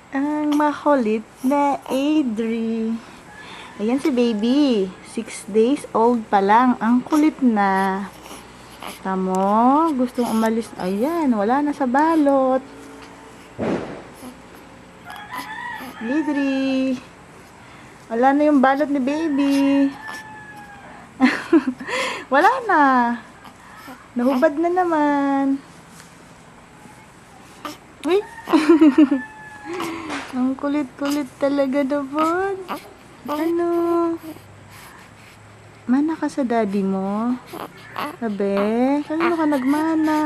Ang makulit na Adri. Ayan si baby. 6 days old pa lang. Ang kulit na. Tamo, gustong umalis. Ayan, wala na sa balot. Adri. Wala na yung balot ni baby. Wala na. Nahubad na naman. Uy. Ang kulit-kulit talaga naman. Ano? Mana ka sa daddy mo? Sabi, kanino ka nagmana?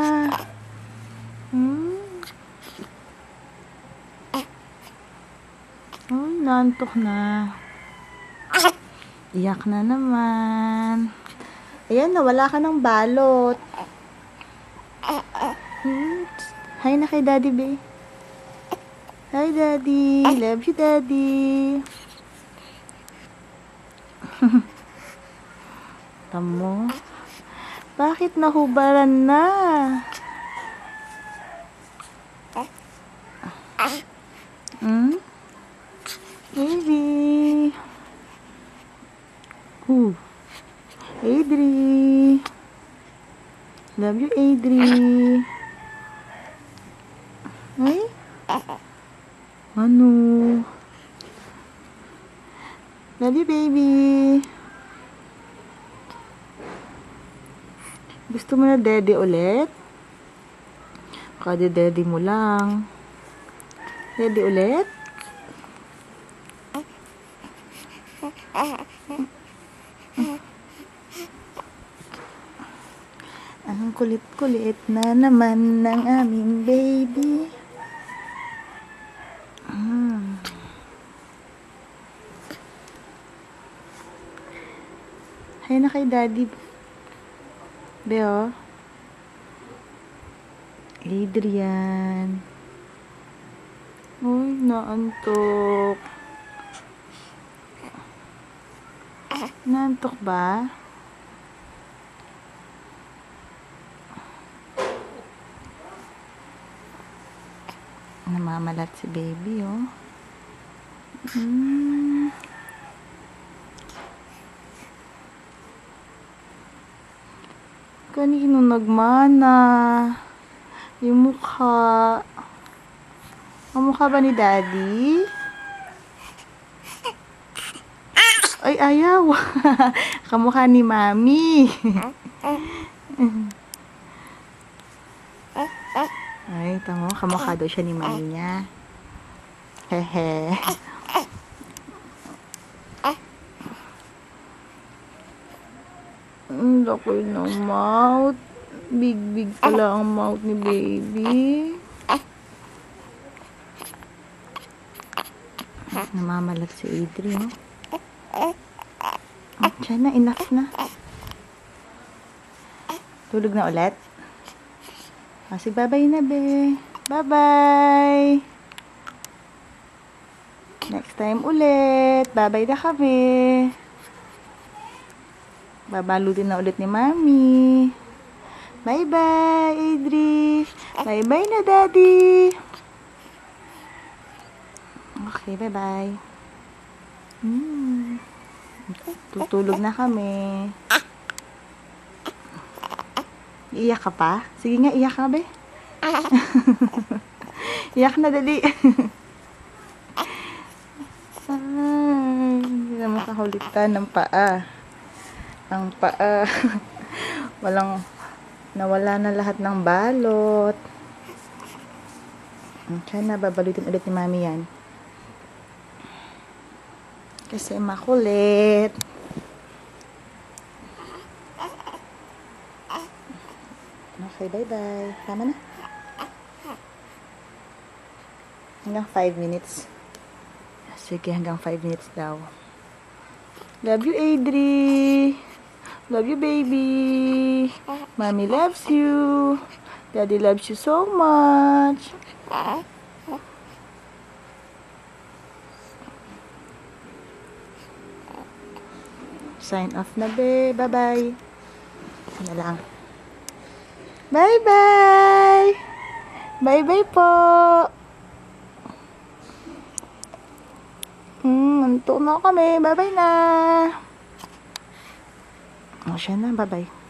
Oh, nantok na. Iyak na naman. Ayan, nawala ka ng balot. Hi na kay daddy, be. Hi, daddy. Love you, daddy. Tamo. Bakit nahubaran na? Baby. Adri. Love you, Adri. Ay? Ano? Love you, baby. Gusto mo na daddy ulit? Kada daddy mo lang. Daddy ulit? Ang kulit-kulit na naman ng aming baby. Hay na kay daddy. Beo. Adrian. Uy, naantok. Naantok ba? Namamalat si baby, oh. Kanino nagmana? Yung mukha. Ang mukha ba ni daddy? Ay, ayaw. Kamukha ni mami. Ay, tamo. Kamukha daw siya ni mami niya. Hehe. Ang laki ng mouth. Big pala ang mouth ni baby. Namamalat si Adri, no? Diyan na, enough na. Tulog na ulit? Kasi bye-bye na, be. Bye-bye. Next time ulit. Bye-bye na kami. Babalutin na ulit ni mami. Bye-bye, Adri. Bye-bye na, daddy. Okay, bye-bye. Tutulog na kami. Iyak ka pa? Sige nga, iyak ka, be. Iyak na, dali. Hindi na makahulitan ng paa. Ang paa. Nawala na lahat ng balot. Sana babalutin ulit ni mami yan. Kasi makulit. Okay, bye-bye. Tama na. Hanggang 5 minutes. Sige, hanggang 5 minutes daw. Love you, Adri. Love you, baby. Mommy loves you. Daddy loves you so much. Sign off na, be. Bye-bye. Na lang. Bye-bye. Bye-bye po. Antok na kami. Bye-bye na. O, siya na. Bye-bye.